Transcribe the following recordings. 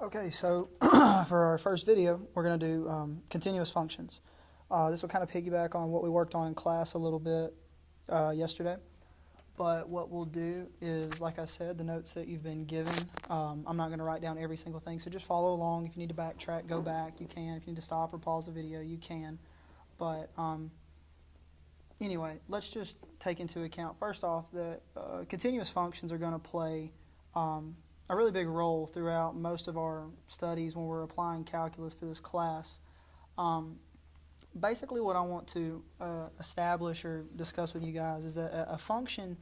Okay, so for our first video, we're going to do continuous functions. This will kind of piggyback on what we worked on in class a little bit yesterday. But what we'll do is, like I said, the notes that you've been given, I'm not going to write down every single thing, so just follow along. If you need to backtrack, go back, you can. If you need to stop or pause the video, you can. But anyway, let's just take into account, first off, that continuous functions are going to play a really big role throughout most of our studies when we're applying calculus to this class. Basically what I want to establish or discuss with you guys is that a function,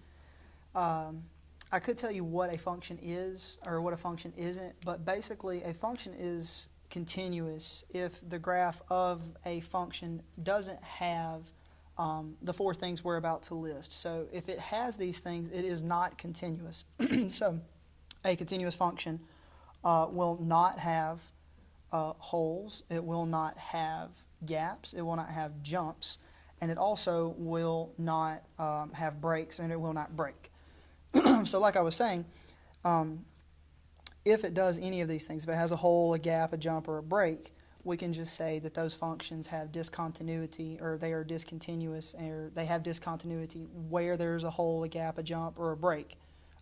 I could tell you what a function is or what a function isn't, but basically a function is continuous if the graph of a function doesn't have the four things we're about to list. So if it has these things, it is not continuous. So a continuous function will not have holes, it will not have gaps, it will not have jumps, and it also will not have breaks, and it will not break. So like I was saying, if it does any of these things, if it has a hole, a gap, a jump, or a break, we can just say that those functions have discontinuity, or they are discontinuous, or they have discontinuity where there's a hole, a gap, a jump, or a break.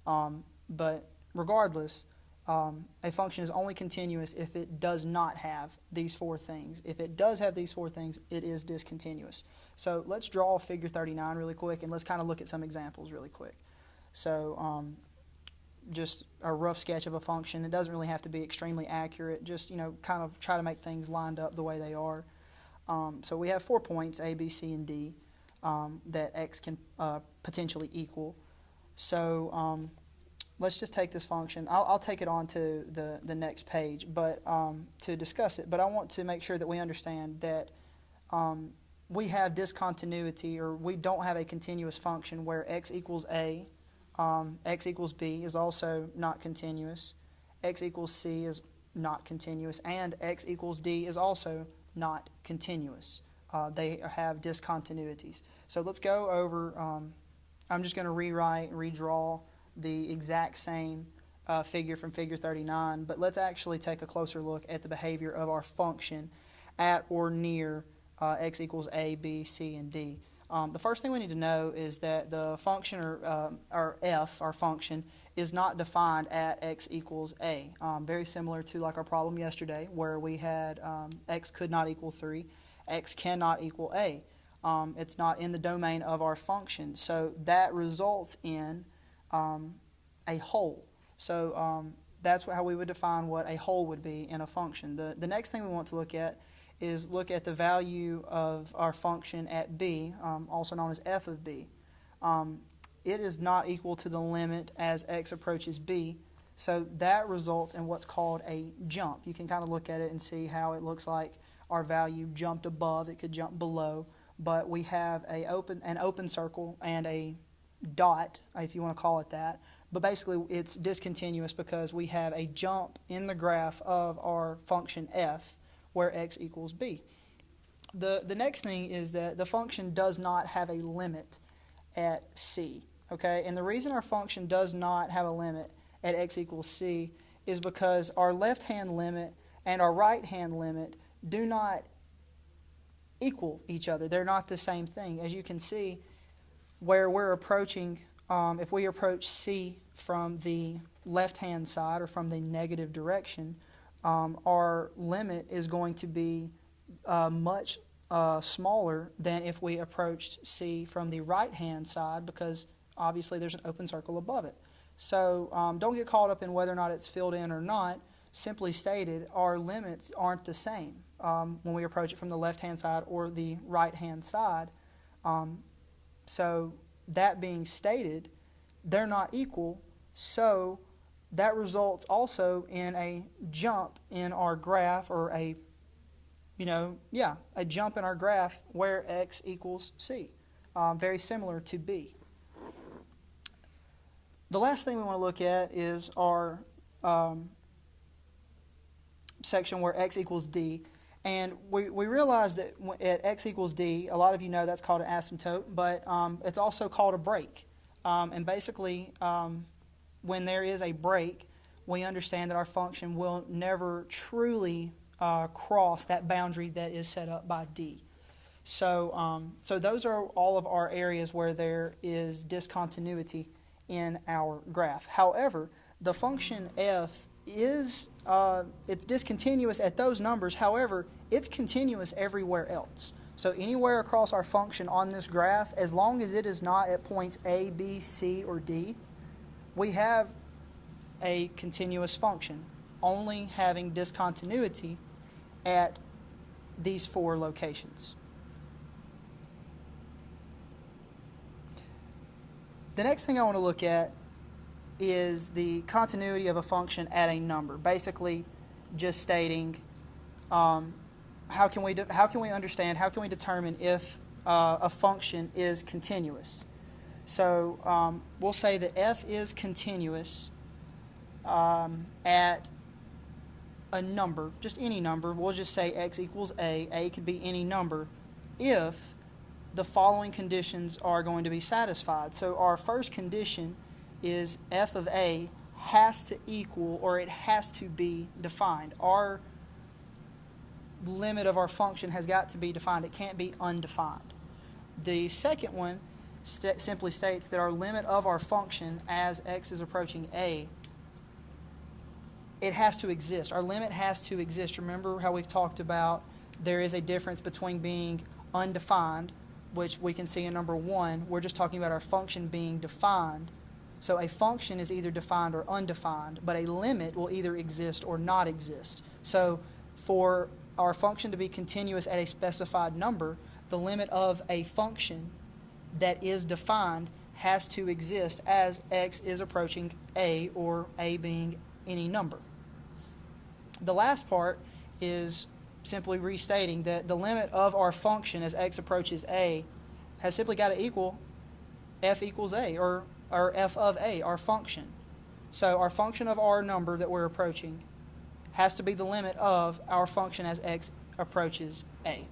But regardless, a function is only continuous if it does not have these four things. If it does have these four things, it is discontinuous. So let's draw figure 39 really quick, and let's kind of look at some examples really quick. So just a rough sketch of a function. It doesn't really have to be extremely accurate, just kind of try to make things lined up the way they are. So we have 4 points, A, B, C, and D, that x can potentially equal. So let's just take this function. I'll take it on to the next page but to discuss it. But I want to make sure that we understand that we have discontinuity, or we don't have a continuous function where x equals A, x equals B is also not continuous, x equals C is not continuous, and x equals D is also not continuous. They have discontinuities. So let's go over, I'm just going to rewrite and redraw the exact same figure from figure 39, but let's actually take a closer look at the behavior of our function at or near x equals A, B, C, and D. The first thing we need to know is that the function, or f, our function, is not defined at x equals A. Very similar to like our problem yesterday where we had x could not equal 3, x cannot equal A. It's not in the domain of our function, so that results in a hole. So that's how we would define what a hole would be in a function. The next thing we want to look at is look at the value of our function at b, also known as f of b. It is not equal to the limit as x approaches b, so that results in what's called a jump. You can kind of look at it and see how it looks like our value jumped above, it could jump below, but we have an open circle and a dot, if you want to call it that, but basically it's discontinuous because we have a jump in the graph of our function f where x equals b. The next thing is that the function does not have a limit at c, okay? And the reason our function does not have a limit at x equals c is because our left-hand limit and our right-hand limit do not equal each other. They're not the same thing. As you can see, where we're approaching, if we approach C from the left-hand side or from the negative direction, our limit is going to be much smaller than if we approached C from the right-hand side, because obviously there's an open circle above it. So don't get caught up in whether or not it's filled in or not. Simply stated, our limits aren't the same when we approach it from the left-hand side or the right-hand side. So that being stated, they're not equal, so that results also in a jump in our graph, or a jump in our graph where x equals c, very similar to b. The last thing we want to look at is our section where x equals d. And we realize that at x equals d, a lot of you know that's called an asymptote, but it's also called a break. And basically, when there is a break, we understand that our function will never truly cross that boundary that is set up by D. So those are all of our areas where there is discontinuity in our graph. However, the function f is it's discontinuous at those numbers. However, it's continuous everywhere else. So anywhere across our function on this graph, as long as it is not at points A, B, C, or D, we have a continuous function, only having discontinuity at these 4 locations. The next thing I want to look at is the continuity of a function at a number. Basically, just stating how can we understand, how can we determine if a function is continuous. So we'll say that f is continuous at a number, just any number. We'll just say x equals a. A could be any number if the following conditions are going to be satisfied. So our first condition is f of a has to equal, or it has to be defined. Our limit of our function has got to be defined. It can't be undefined. The second one simply states that our limit of our function as x is approaching a, it has to exist. Our limit has to exist. Remember how we've talked about there is a difference between being undefined, which we can see in number 1. We're just talking about our function being defined. So a function is either defined or undefined, but a limit will either exist or not exist. So for our function to be continuous at a specified number, the limit of a function that is defined has to exist as x is approaching a, or a being any number. The last part is simply restating that the limit of our function as x approaches a has simply got to equal f equals a, or f of a, our function. So our function of our number that we're approaching has to be the limit of our function as x approaches a.